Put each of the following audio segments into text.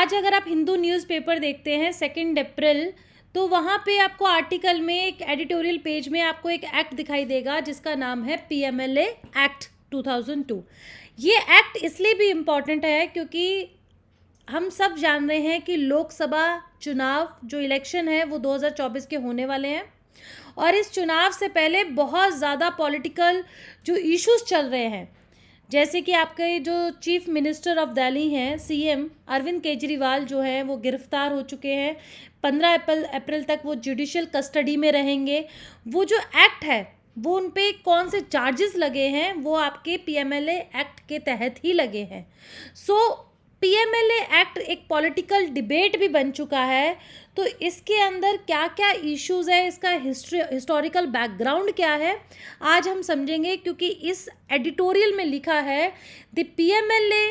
आज अगर आप हिंदू न्यूज़पेपर देखते हैं 2 अप्रैल, तो वहाँ पे आपको आर्टिकल में एक एडिटोरियल पेज में आपको एक एक्ट दिखाई देगा जिसका नाम है पीएमएलए एक्ट 2002। ये एक्ट इसलिए भी इम्पॉर्टेंट है क्योंकि हम सब जान रहे हैं कि लोकसभा चुनाव जो इलेक्शन है वो 2024 के होने वाले हैं, और इस चुनाव से पहले बहुत ज़्यादा पॉलिटिकल जो इश्यूज चल रहे हैं, जैसे कि आपके जो चीफ मिनिस्टर ऑफ दिल्ली हैं सीएम अरविंद केजरीवाल जो हैं वो गिरफ्तार हो चुके हैं। 15 अप्रैल तक वो जुडिशियल कस्टडी में रहेंगे। वो जो एक्ट है वो उन पे कौन से चार्जेस लगे हैं वो आपके पीएमएलए एक्ट के तहत ही लगे हैं। पीएमएलए एक्ट एक पॉलिटिकल डिबेट भी बन चुका है। तो इसके अंदर क्या क्या इश्यूज है, इसका हिस्टोरिकल बैकग्राउंड क्या है, आज हम समझेंगे, क्योंकि इस एडिटोरियल में लिखा है the PMLA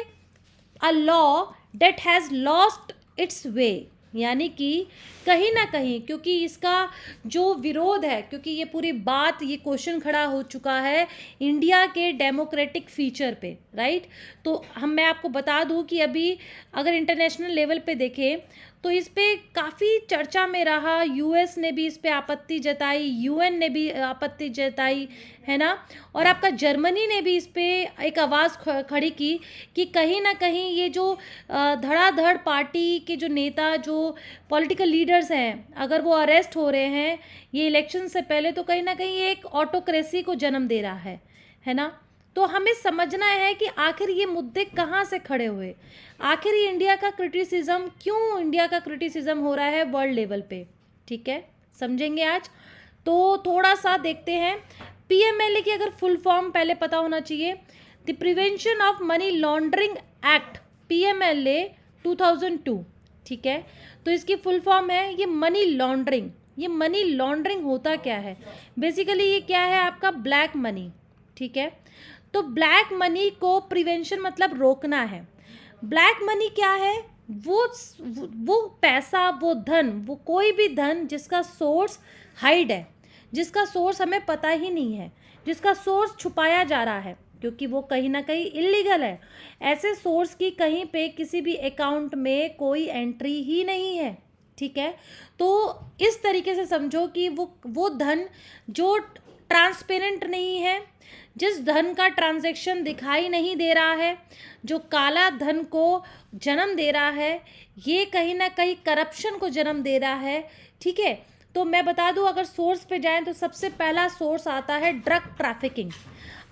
a law that has lost its way, यानी कि कहीं ना कहीं क्योंकि इसका जो विरोध है, क्योंकि ये पूरी बात, ये क्वेश्चन खड़ा हो चुका है इंडिया के डेमोक्रेटिक फीचर पे, राइट। तो मैं आपको बता दूं कि अभी अगर इंटरनेशनल लेवल पे देखें तो इस पे काफ़ी चर्चा में रहा। यूएस ने भी इस पे आपत्ति जताई, यूएन ने भी आपत्ति जताई, है ना। और आपका जर्मनी ने भी इस पे एक आवाज़ खड़ी की कि कहीं ना कहीं ये जो धड़ाधड़ पार्टी के जो नेता, जो पॉलिटिकल लीडर्स हैं, अगर वो अरेस्ट हो रहे हैं ये इलेक्शन से पहले, तो कहीं ना कहीं ये एक ऑटोक्रेसी को जन्म दे रहा है ना। तो हमें समझना है कि आखिर ये मुद्दे कहाँ से खड़े हुए, आखिर ये इंडिया का क्रिटिसिज्म, क्यों इंडिया का क्रिटिसिज्म हो रहा है वर्ल्ड लेवल पे, ठीक है, समझेंगे आज। तो थोड़ा सा देखते हैं पीएमएलए की अगर फुल फॉर्म पहले पता होना चाहिए। The prevention of money laundering act PMLA 2002, ठीक है। तो इसकी फुल फॉर्म है ये मनी लॉन्ड्रिंग। ये मनी लॉन्ड्रिंग होता क्या है, बेसिकली ये क्या है, आपका ब्लैक मनी, ठीक है। तो ब्लैक मनी को प्रिवेंशन मतलब रोकना है। ब्लैक मनी क्या है, वो पैसा, वो धन, वो कोई भी धन जिसका सोर्स हाइड है, जिसका सोर्स हमें पता ही नहीं है, जिसका सोर्स छुपाया जा रहा है क्योंकि वो कहीं ना कहीं इलीगल है। ऐसे सोर्स की कहीं पे किसी भी अकाउंट में कोई एंट्री ही नहीं है, ठीक है। तो इस तरीके से समझो कि वो धन जो ट्रांसपेरेंट नहीं है, जिस धन का ट्रांजैक्शन दिखाई नहीं दे रहा है, जो काला धन को जन्म दे रहा है, ये कहीं ना कहीं करप्शन को जन्म दे रहा है, ठीक है। तो मैं बता दूं, अगर सोर्स पे जाएं तो सबसे पहला सोर्स आता है ड्रग ट्रैफिकिंग।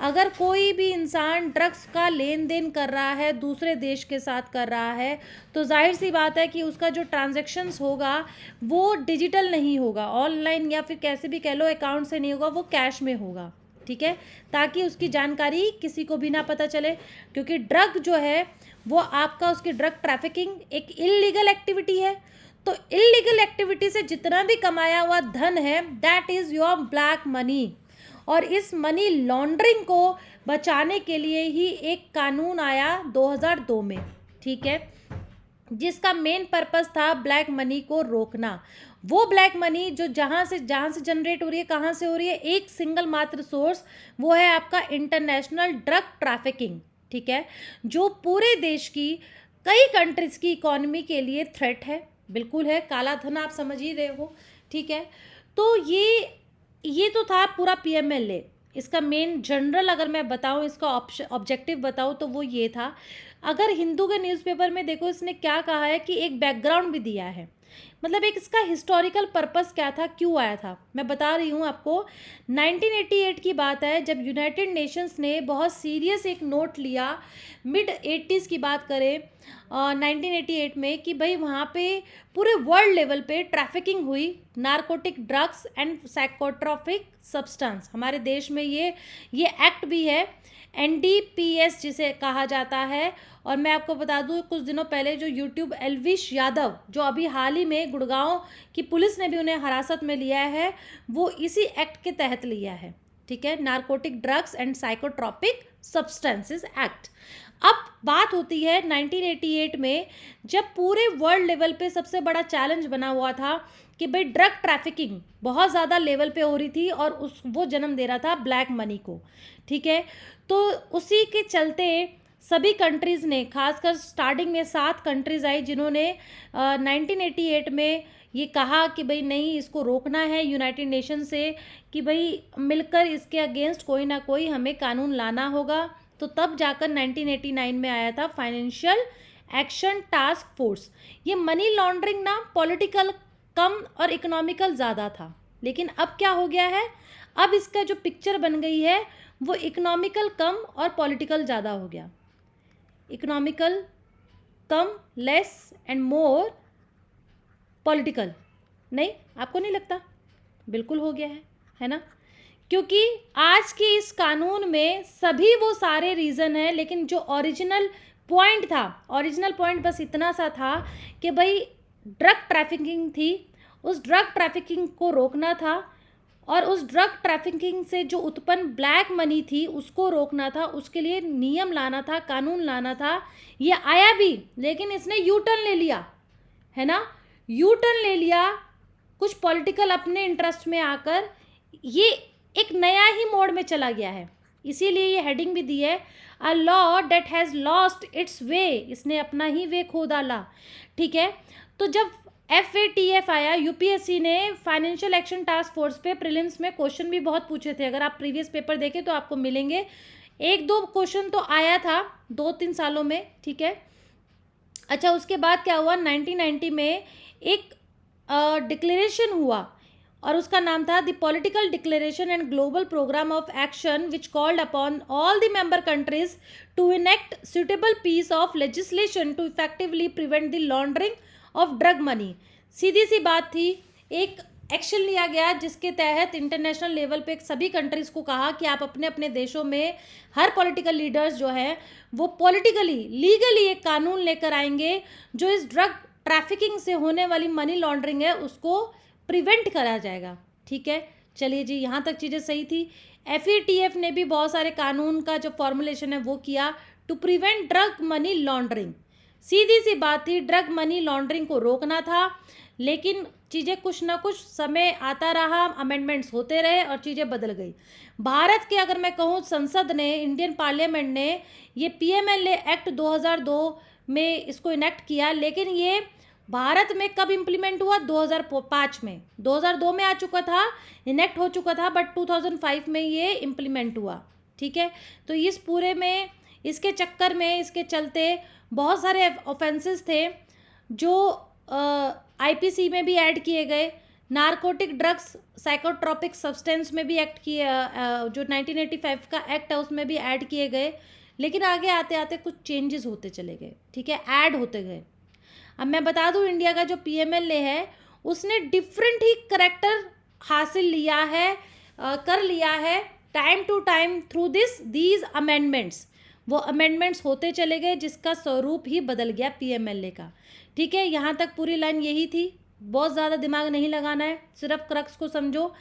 अगर कोई भी इंसान ड्रग्स का लेन देन कर रहा है, दूसरे देश के साथ कर रहा है, तो जाहिर सी बात है कि उसका जो ट्रांजैक्शंस होगा वो डिजिटल नहीं होगा, ऑनलाइन या फिर कैसे भी कह लो अकाउंट से नहीं होगा, वो कैश में होगा, ठीक है, ताकि उसकी जानकारी किसी को भी ना पता चले। क्योंकि ड्रग जो है वो आपका, उसकी ड्रग ट्रैफिकिंग एक इलीगल एक्टिविटी है। तो इलीगल एक्टिविटी से जितना भी कमाया हुआ धन है, that is your black money. और इस मनी लॉन्ड्रिंग को बचाने के लिए ही एक कानून आया 2002 में, ठीक है, जिसका मेन पर्पस था ब्लैक मनी को रोकना। वो ब्लैक मनी जो जहाँ से जनरेट हो रही है, कहाँ से हो रही है, एक सिंगल मात्र सोर्स, वो है आपका इंटरनेशनल ड्रग ट्रैफिकिंग, ठीक है, जो पूरे देश की, कई कंट्रीज की इकोनॉमी के लिए थ्रेट है, बिल्कुल है, काला धन आप समझ ही रहे हो, ठीक है। तो ये तो था पूरा पीएमएलए। इसका मेन जनरल अगर मैं बताऊं, इसका ऑब्जेक्टिव बताऊं, तो वो ये था। अगर हिंदू के न्यूज़पेपर में देखो, इसने क्या कहा है कि एक बैकग्राउंड भी दिया है, मतलब एक इसका हिस्टोरिकल पर्पस क्या था, क्यों आया था, मैं बता रही हूँ आपको। 1988 की बात है, जब यूनाइटेड नेशंस ने बहुत सीरियस एक नोट लिया, मिड 80s की बात करें 1988 में, कि भाई वहाँ पे पूरे वर्ल्ड लेवल पे ट्रैफिकिंग हुई, narcotic drugs and psychotropic substance. हमारे देश में ये एक्ट भी है, एनडीपीएस जिसे कहा जाता है। और मैं आपको बता दूं, कुछ दिनों पहले जो यूट्यूब एल्विश यादव, जो अभी हाल ही में गुड़गांव की पुलिस ने भी उन्हें हिरासत में लिया है, वो इसी एक्ट के तहत लिया है, ठीक है, narcotic drugs and psychotropic substances act. अब बात होती है 1988 में, जब पूरे वर्ल्ड लेवल पे सबसे बड़ा चैलेंज बना हुआ था कि भाई ड्रग ट्रैफिकिंग बहुत ज़्यादा लेवल पे हो रही थी और वो जन्म दे रहा था ब्लैक मनी को, ठीक है। तो उसी के चलते सभी कंट्रीज़ ने, खासकर स्टार्टिंग में 7 कंट्रीज़ आई जिन्होंने 1988 में ये कहा कि भाई नहीं, इसको रोकना है यूनाइटेड नेशन से, कि भाई मिलकर इसके अगेंस्ट कोई ना कोई हमें कानून लाना होगा। तो तब जाकर 1989 में आया था फाइनेंशियल एक्शन टास्क फोर्स। ये मनी लॉन्ड्रिंग ना पॉलिटिकल कम और इकोनॉमिकल ज़्यादा था, लेकिन अब क्या हो गया है, अब इसका जो पिक्चर बन गई है वो इकोनॉमिकल कम और पॉलिटिकल ज़्यादा हो गया। Economical come, less and more political. नहीं, आपको नहीं लगता? बिल्कुल हो गया है ना? क्योंकि आज के इस कानून में सभी वो सारे रीज़न हैं, लेकिन जो ओरिजिनल पॉइंट था, ओरिजिनल पॉइंट बस इतना सा था कि भाई ड्रग ट्रैफिकिंग थी, उस ड्रग ट्रैफिकिंग को रोकना था, और उस ड्रग ट्रैफिकिंग से जो उत्पन्न ब्लैक मनी थी उसको रोकना था। उसके लिए नियम लाना था, कानून लाना था। ये आया भी, लेकिन इसने यू टर्न ले लिया, है ना? यू टर्न ले लिया कुछ पॉलिटिकल अपने इंटरेस्ट में आकर, ये एक नया ही मोड में चला गया है। इसीलिए ये हेडिंग भी दी है, a law that has lost its way. इसने अपना ही वे खो डाला, ठीक है? तो जब FATF आया, यूपीएससी ने फाइनेंशियल एक्शन टास्क फोर्स पे प्रीलिम्स में क्वेश्चन भी बहुत पूछे थे। अगर आप प्रीवियस पेपर देखें तो आपको मिलेंगे, 1-2 क्वेश्चन तो आया था 2-3 सालों में, ठीक है? अच्छा, उसके बाद क्या हुआ, 1990 में एक डिक्लेरेशन हुआ, और उसका नाम था the political declaration and global programme of action which called upon all the member countries to enact suitable piece of legislation to effectively prevent the laundering of drug money. सीधी सी बात थी, एक एक्शन लिया गया जिसके तहत इंटरनेशनल लेवल पे सभी कंट्रीज़ को कहा कि आप अपने अपने देशों में हर पॉलिटिकल लीडर्स जो हैं वो पॉलिटिकली लीगली एक कानून लेकर आएंगे जो इस ड्रग ट्रैफिकिंग से होने वाली मनी लॉन्ड्रिंग है उसको प्रिवेंट करा जाएगा, ठीक है? चलिए जी, यहाँ तक चीज़ें सही थी। FATF ने भी बहुत सारे कानून का जो फॉर्मुलेशन है वो किया to prevent drug money laundering. सीधी सी बात थी, ड्रग मनी लॉन्ड्रिंग को रोकना था, लेकिन चीज़ें कुछ ना कुछ समय आता रहा, अमेंडमेंट्स होते रहे और चीज़ें बदल गई। भारत के अगर मैं कहूँ, संसद ने, इंडियन पार्लियामेंट ने ये PMLA एक्ट 2002 में इसको इनेक्ट किया, लेकिन ये भारत में कब इम्प्लीमेंट हुआ? 2005 में। 2002 में आ चुका था, इनेक्ट हो चुका था, बट 2005 में ये इम्प्लीमेंट हुआ, ठीक है? तो इस पूरे में, इसके चक्कर में, इसके चलते बहुत सारे ऑफेंसेस थे जो IPC में भी ऐड किए गए, नारकोटिक ड्रग्स साइकोट्रोपिक सब्सटेंस में भी एक्ट किए, जो 1985 का एक्ट है उसमें भी ऐड किए गए, लेकिन आगे आते आते कुछ चेंजेस होते चले गए, ठीक है? ऐड होते गए। अब मैं बता दूं, इंडिया का जो PMLA है उसने डिफरेंट ही करेक्टर हासिल लिया है, कर लिया है time to time through these amendments. वो अमेंडमेंट्स होते चले गए जिसका स्वरूप ही बदल गया PMLA का, ठीक है? यहाँ तक पूरी लाइन यही थी, बहुत ज़्यादा दिमाग नहीं लगाना है, सिर्फ क्रक्स को समझो।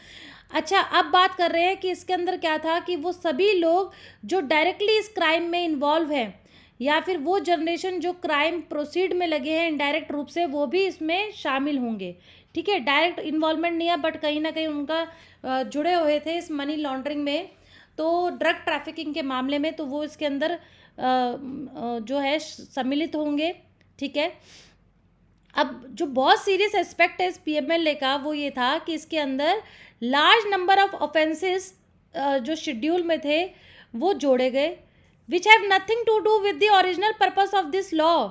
अच्छा, अब बात कर रहे हैं कि इसके अंदर क्या था कि वो सभी लोग जो डायरेक्टली इस क्राइम में इन्वॉल्व हैं, या फिर वो जनरेशन जो क्राइम प्रोसीड में लगे हैं इनडायरेक्ट रूप से, वो भी इसमें शामिल होंगे, ठीक है? डायरेक्ट इन्वॉल्वमेंट नहीं है, बट कहीं ना कहीं उनका जुड़े हुए थे इस मनी लॉन्ड्रिंग में, तो ड्रग ट्रैफिकिंग के मामले में, तो वो इसके अंदर जो है सम्मिलित होंगे, ठीक है? अब जो बहुत सीरियस एस्पेक्ट है इस PMLA का वो ये था कि इसके अंदर लार्ज नंबर ऑफ ऑफेंसेस जो शेड्यूल में थे वो जोड़े गए, which have nothing to do with the original purpose of this law.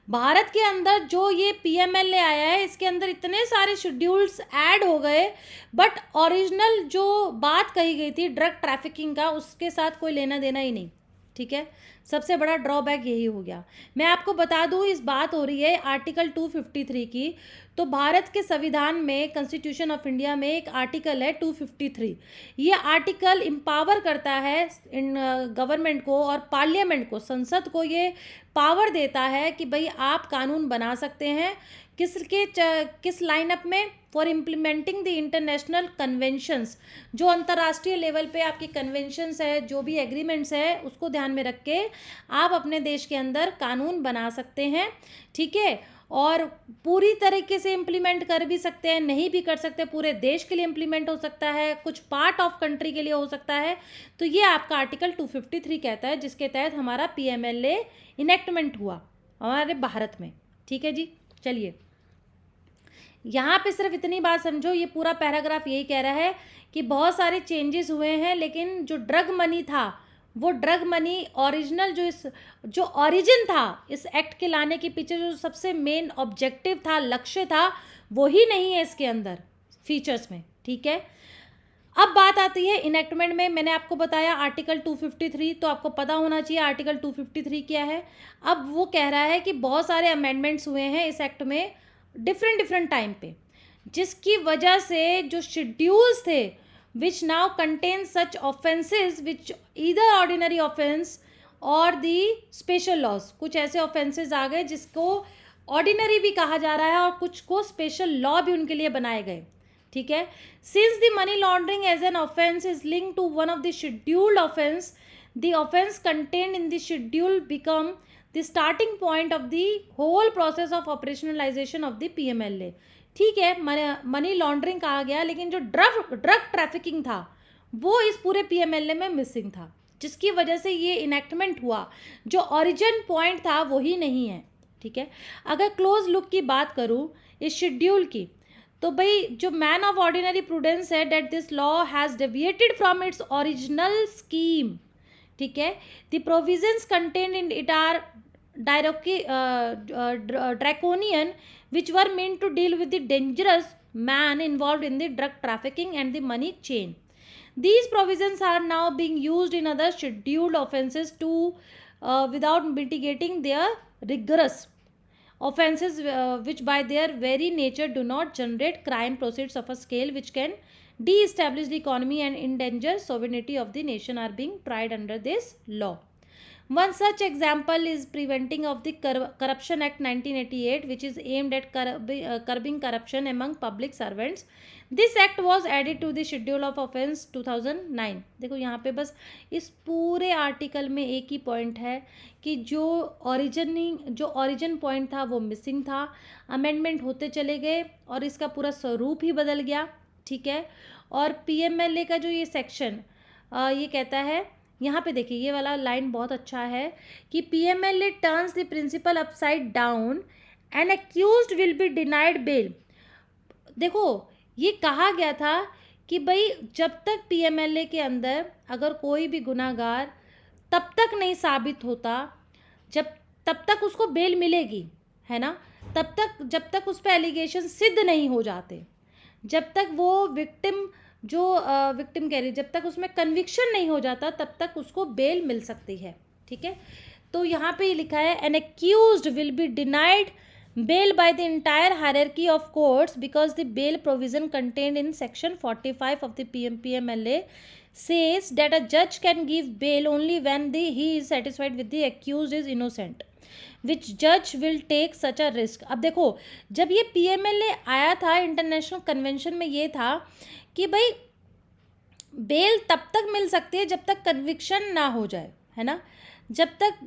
Bharat के अंदर जो ये PMLA आया है इसके अंदर इतने सारे शेड्यूल्स ऐड हो गए, बट ओरिजिनल जो बात कही गई थी ड्रग ट्रैफिकिंग का, उसके साथ कोई लेना देना ही नहीं, ठीक है? सबसे बड़ा ड्रॉबैक यही हो गया। मैं आपको बता दूं, इस बात हो रही है आर्टिकल 253 की, तो भारत के संविधान में, कॉन्स्टिट्यूशन ऑफ इंडिया में एक आर्टिकल है 253। ये आर्टिकल एम्पावर करता है इन गवर्नमेंट को और पार्लियामेंट को, संसद को ये पावर देता है कि भाई आप कानून बना सकते हैं किस लाइनअप में, for implementing the international conventions. जो अंतर्राष्ट्रीय लेवल पे आपकी कन्वेंशंस है, जो भी एग्रीमेंट्स है, उसको ध्यान में रख के आप अपने देश के अंदर कानून बना सकते हैं, ठीक है? और पूरी तरीके से इम्प्लीमेंट कर भी सकते हैं, नहीं भी कर सकते, पूरे देश के लिए इम्प्लीमेंट हो सकता है, कुछ पार्ट ऑफ कंट्री के लिए हो सकता है। तो ये आपका आर्टिकल 253 कहता है, जिसके तहत हमारा PMLA इनेक्टमेंट हुआ हमारे भारत में। ठीक है जी, चलिए यहाँ पे सिर्फ इतनी बात समझो, ये पूरा पैराग्राफ यही कह रहा है कि बहुत सारे चेंजेस हुए हैं, लेकिन जो ड्रग मनी था, वो ड्रग मनी ओरिजिनल जो ओरिजिन था इस एक्ट के लाने के पीछे, जो सबसे मेन ऑब्जेक्टिव था, लक्ष्य था, वही नहीं है इसके अंदर फीचर्स में। ठीक है, अब बात आती है इनेक्टमेंट में। मैंने आपको बताया आर्टिकल 253, तो आपको पता होना चाहिए आर्टिकल 253 क्या है। अब वो कह रहा है कि बहुत सारे अमेंडमेंट्स हुए हैं इस एक्ट में डिफरेंट टाइम पे, जिसकी वजह से जो शेड्यूल्स थे which now contain such offenses which either ordinary offense or the special laws, कुछ ऐसे offenses आ गए जिसको ordinary भी कहा जा रहा है और कुछ को special law भी उनके लिए बनाए गए। ठीक है, since the money laundering as an offense is linked to one of the scheduled offense, the offense contained in the schedule become the starting point of the whole process of operationalization of the PMLA। ठीक है, money laundering कहा गया, लेकिन जो drug trafficking था वो इस पूरे PMLA में मिसिंग था, जिसकी वजह से ये इनेक्टमेंट हुआ। जो ओरिजिन पॉइंट था वही नहीं है। ठीक है, अगर क्लोज लुक की बात करूँ इस शेड्यूल की, तो भाई जो मैन ऑफ ऑर्डिनरी प्रूडेंस है that this law has deviated from its original scheme. ठीक है, the provisions contained in it are draconian, which were meant to deal with the dangerous man involved in the drug trafficking and the money chain. These provisions are now being used in other scheduled offenses without mitigating their rigorous offenses, which by their very nature do not generate crime proceeds of a scale which can de-establish the economy and endanger sovereignty of the nation, are being tried under this law. One such example is Preventing of the Corruption Act 1988, which is aimed at curbing corruption among public servants. This act was added to the Schedule of Offence 2009. देखो यहाँ पे बस इस पूरे article में एक ही point है कि जो ओरिजिन पॉइंट था वो मिसिंग था, अमेंडमेंट होते चले गए और इसका पूरा स्वरूप ही बदल गया। ठीक है, और PMLA का जो ये सेक्शन ये कहता है, यहाँ पे देखिए ये वाला लाइन बहुत अच्छा है कि PMLA turns the principle upside down and accused will be denied bail. देखो ये कहा गया था कि भाई जब तक PMLA के अंदर अगर कोई भी गुनाहगार तब तक नहीं साबित होता, तब तक उसको बेल मिलेगी, है ना, जब तक उस पर एलिगेशन सिद्ध नहीं हो जाते, जब तक वो विक्टिम कह रही, जब तक उसमें कन्विक्शन नहीं हो जाता तब तक उसको बेल मिल सकती है। ठीक है, तो यहाँ पे लिखा है N accused will be denied bail by the entire hierarchy of courts because the bail provision contained in section 45 of the PMLA says that a judge can give bail only when he is satisfied with the accused is innocent, which judge will take such a risk। अब देखो जब ये PMLA आया था, international convention में ये था कि भाई बेल तब तक मिल सकती है जब तक कन्विक्शन ना हो जाए, है ना, जब तक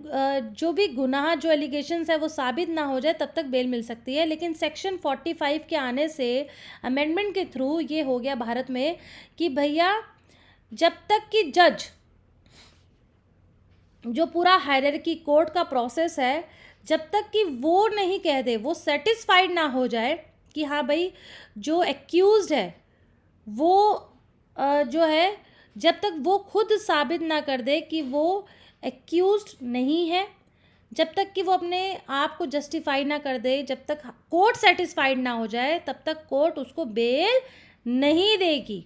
जो भी गुनाह जो एलिगेशंस है वो साबित ना हो जाए तब तक बेल मिल सकती है। लेकिन सेक्शन 45 के आने से अमेंडमेंट के थ्रू ये हो गया भारत में कि भैया जब तक कि जज जो पूरा हायरार्की कोर्ट का प्रोसेस है, जब तक कि वो नहीं कह दे, वो सेटिस्फाइड ना हो जाए कि हाँ भाई जो एक्यूज्ड है वो जो है, जब तक वो खुद साबित ना कर दे कि वो एक्यूज्ड नहीं है, जब तक कि वो अपने आप को जस्टिफाई ना कर दे, जब तक कोर्ट सेटिस्फाइड ना हो जाए तब तक कोर्ट उसको बेल नहीं देगी।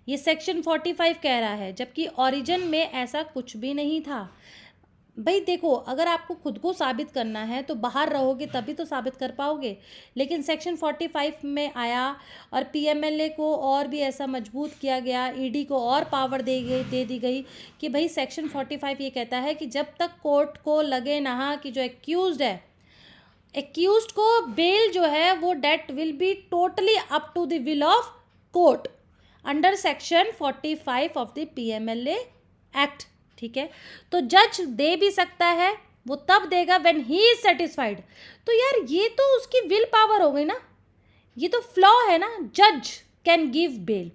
ये सेक्शन 45 कह रहा है, जबकि ओरिजिन में ऐसा कुछ भी नहीं था। भाई देखो अगर आपको खुद को साबित करना है तो बाहर रहोगे तभी तो साबित कर पाओगे, लेकिन सेक्शन 45 में आया और PMLA को और भी ऐसा मजबूत किया गया, ED को और पावर दे दी गई कि भाई सेक्शन 45 ये कहता है कि जब तक कोर्ट को लगे ना कि जो एक्यूज्ड है, एक्यूज्ड को बेल जो है वो that will be totally up to the will of court under section 45 of the PMLA act. ठीक है, तो जज दे भी सकता है वो तब देगा व्हेन ही इज सेटिस्फाइड। तो यार ये तो उसकी विल पावर हो गई ना, ये तो फ्लॉ है ना, जज कैन गिव बेल।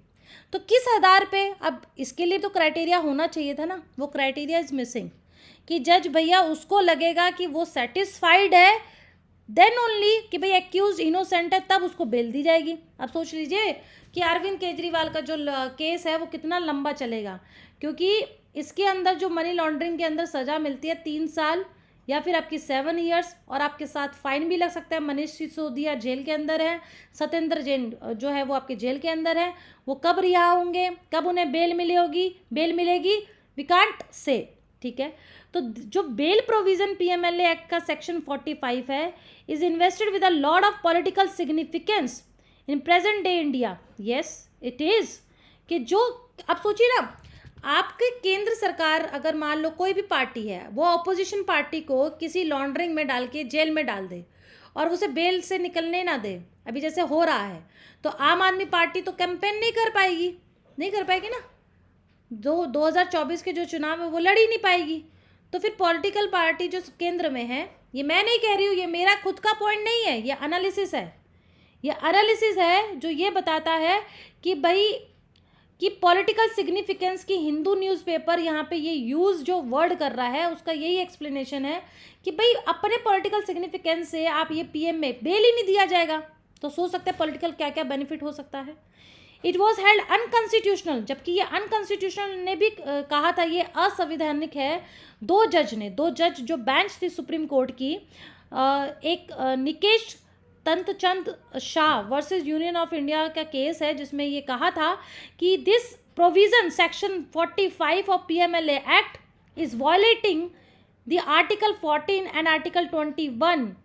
तो किस आधार पे, अब इसके लिए तो क्राइटेरिया होना चाहिए था ना, वो क्राइटेरिया इज मिसिंग कि जज भैया उसको लगेगा कि वो सेटिस्फाइड है, देन ओनली कि भाई एक्यूज इनोसेंट है, तब उसको बेल दी जाएगी। अब सोच लीजिए कि अरविंद केजरीवाल का जो केस है वो कितना लंबा चलेगा, क्योंकि इसके अंदर जो मनी लॉन्ड्रिंग के अंदर सज़ा मिलती है 3 साल या फिर आपकी 7 ईयर्स, और आपके साथ फाइन भी लग सकता है। मनीष सिसोदिया जेल के अंदर है, सत्येंद्र जैन जो है वो आपके जेल के अंदर है। वो कब रिहा होंगे, कब उन्हें बेल मिलेगी, वी कांट से, ठीक है। तो जो बेल प्रोविजन पीएमएलए एक्ट का सेक्शन 45 है, is invested with a lot of political significance in present day India. Yes it is, कि जो आप सोचिए ना, आपके केंद्र सरकार अगर मान लो कोई भी पार्टी है, वो अपोजिशन पार्टी को किसी लॉन्ड्रिंग में डाल के जेल में डाल दे और उसे बेल से निकलने ना दे, अभी जैसे हो रहा है, तो आम आदमी पार्टी तो कैंपेन नहीं कर पाएगी ना, 2024 के जो चुनाव है वो लड़ ही नहीं पाएगी। तो फिर पॉलिटिकल पार्टी जो केंद्र में है, ये मैं नहीं कह रही हूँ, ये मेरा खुद का पॉइंट नहीं है, ये एनालिसिस है जो ये बताता है कि भाई कि पॉलिटिकल सिग्निफिकेंस की हिंदू न्यूज़पेपर यहाँ पे ये यूज़ जो वर्ड कर रहा है उसका यही एक्सप्लेनेशन है कि भाई अपने पॉलिटिकल सिग्निफिकेंस से आप ये पीएम में बेल ही नहीं दिया जाएगा, तो सोच सकते हैं पॉलिटिकल क्या क्या बेनिफिट हो सकता है। इट वॉज हेल्ड अनकॉन्स्टिट्यूशनल, जबकि ये अनकॉन्स्टिट्यूशनल ने भी कहा था ये असंवैधानिक है। दो जज जो बेंच थी सुप्रीम कोर्ट की, एक Nikesh Tarachand Shah versus Union of India का केस है, जिसमें ये कहा था कि this provision section 45 of PMLA act is violating the article 14 and article 21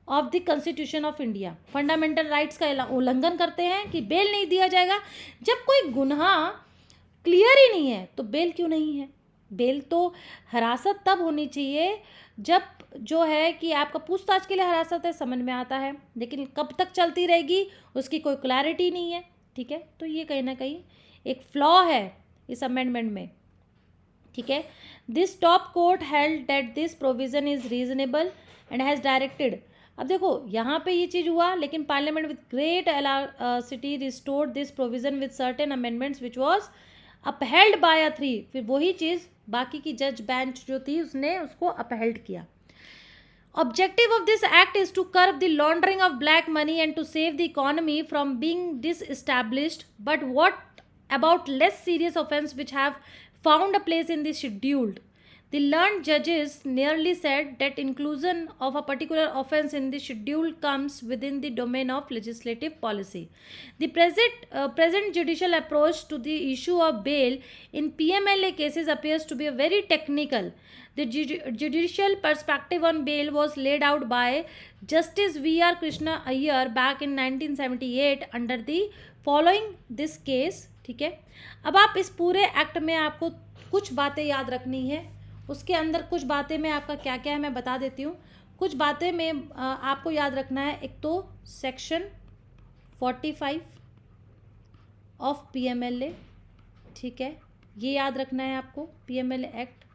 of the constitution of India. Fundamental rights का उल्लंघन करते हैं कि बेल नहीं दिया जाएगा। जब कोई गुनाह क्लियर ही नहीं है तो बेल क्यों नहीं है? बेल तो हिरासत तब होनी चाहिए जब जो है कि आपका पूछताछ के लिए हिरासत है, समझ में आता है, लेकिन कब तक चलती रहेगी उसकी कोई क्लैरिटी नहीं है, ठीक है। तो ये कहीं ना कहीं एक फ्लॉ है इस अमेंडमेंट में, ठीक है। This top court held that this provision is reasonable and has directed. अब देखो यहाँ पे ये चीज़ हुआ, लेकिन parliament with great elasticity restored this provision with certain amendments which was upheld by a 3। फिर वही चीज़ बाकी की जज बेंच जो थी उसने उसको अपहेल्ड किया। Objective of this act is to curb the laundering of black money and to save the economy from being disestablished. But what about less serious offences which have found a place in the scheduled? The learned judges nearly said that inclusion of a particular offence in the schedule comes within the domain of legislative policy. The present judicial approach to the issue of bail in PMLA cases appears to be a very technical. The judicial perspective on bail was laid out by Justice V.R. Krishna Iyer back in 1978 under the following this case, ठीक है। अब आप इस पूरे act में आपको कुछ बातें याद रखनी है, उसके अंदर कुछ बातें में आपका क्या क्या है मैं बता देती हूँ। कुछ बातें में आपको याद रखना है, एक तो सेक्शन 45 ऑफ पीएमएलए, ठीक है, ये याद रखना है आपको। पीएमएलए एक्ट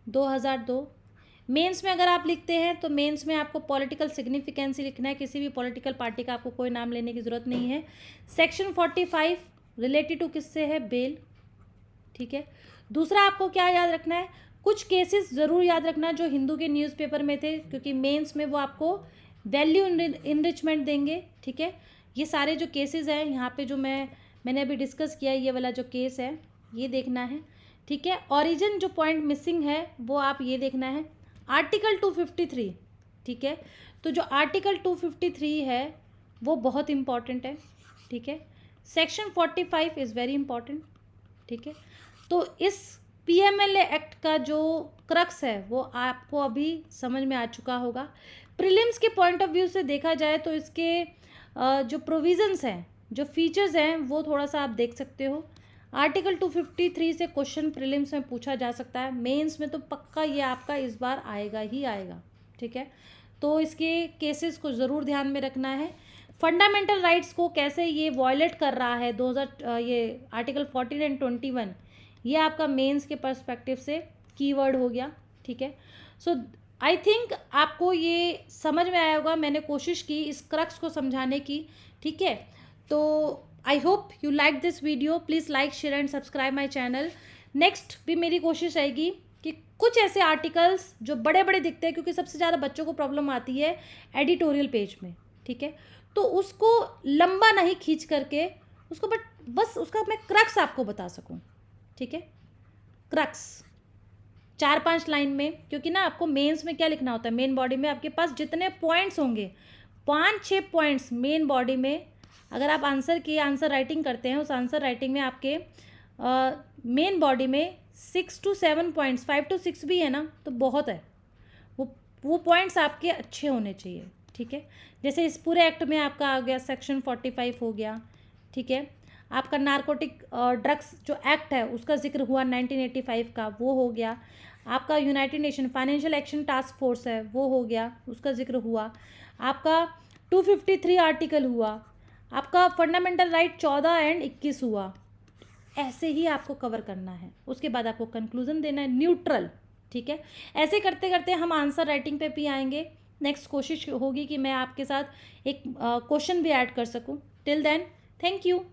2002 मेंस में अगर आप लिखते हैं तो मेंस में आपको पॉलिटिकल सिग्निफिकेंस लिखना है, किसी भी पॉलिटिकल पार्टी का आपको कोई नाम लेने की ज़रूरत नहीं है। सेक्शन 45 रिलेटेड टू किससे है? बेल, ठीक है। दूसरा आपको क्या याद रखना है, कुछ केसेस ज़रूर याद रखना जो हिंदू के न्यूज़पेपर में थे, क्योंकि मेंस में वो आपको वैल्यू इनरिचमेंट देंगे, ठीक है। ये सारे जो केसेस हैं यहाँ पे जो मैंने अभी डिस्कस किया है, ये वाला जो केस है ये देखना है, ठीक है। ओरिजिन जो पॉइंट मिसिंग है वो आप ये देखना है। आर्टिकल 253, ठीक है, तो जो आर्टिकल 253 है वो बहुत इम्पॉर्टेंट है, ठीक है। सेक्शन 45 इज़ वेरी इम्पॉर्टेंट, ठीक है। तो इस पीएमएलए एक्ट का जो क्रक्स है वो आपको अभी समझ में आ चुका होगा। प्रीलिम्स के पॉइंट ऑफ व्यू से देखा जाए तो इसके जो प्रोविजंस हैं, जो फीचर्स हैं, वो थोड़ा सा आप देख सकते हो। आर्टिकल 253 से क्वेश्चन प्रीलिम्स में पूछा जा सकता है, मेंस में तो पक्का ये आपका इस बार आएगा ही आएगा, ठीक है। तो इसके केसेस को ज़रूर ध्यान में रखना है। फंडामेंटल राइट्स को कैसे ये वॉयलेट कर रहा है 2000, ये आर्टिकल 14 एंड 21, ये आपका मेंस के पर्सपेक्टिव से कीवर्ड हो गया, ठीक है। सो आई थिंक आपको ये समझ में आया होगा, मैंने कोशिश की इस क्रक्स को समझाने की, ठीक है। तो I hope you like this video, please like share and subscribe my channel. Next भी मेरी कोशिश रहेगी कि कुछ ऐसे आर्टिकल्स जो बड़े बड़े दिखते हैं, क्योंकि सबसे ज़्यादा बच्चों को प्रॉब्लम आती है एडिटोरियल पेज में, ठीक है, तो उसको लंबा नहीं खींच करके उसको बस उसका मैं क्रक्स आपको बता सकूं, ठीक है, क्रक्स 4-5 लाइन में। क्योंकि ना आपको मेंस में क्या लिखना होता है, मेन बॉडी में आपके पास जितने पॉइंट्स होंगे 5-6 पॉइंट्स मेन बॉडी में, अगर आप आंसर राइटिंग करते हैं, उस आंसर राइटिंग में आपके मेन बॉडी में 6 to 7 पॉइंट्स, 5 to 6 भी है ना तो बहुत है, वो पॉइंट्स आपके अच्छे होने चाहिए, ठीक है। जैसे इस पूरे एक्ट में आपका आ गया सेक्शन 45 हो गया, ठीक है। आपका नारकोटिक ड्रग्स जो एक्ट है उसका जिक्र हुआ 1985 का, वो हो गया। आपका United nation financial action task force है, वो हो गया, उसका जिक्र हुआ। आपका 253 आर्टिकल हुआ। आपका फंडामेंटल राइट 14 एंड 21 हुआ। ऐसे ही आपको कवर करना है। उसके बाद आपको कंक्लूजन देना है न्यूट्रल, ठीक है। ऐसे करते करते हम आंसर राइटिंग पे भी आएंगे। नेक्स्ट कोशिश होगी कि मैं आपके साथ एक क्वेश्चन भी ऐड कर सकूं। Till then, thank you.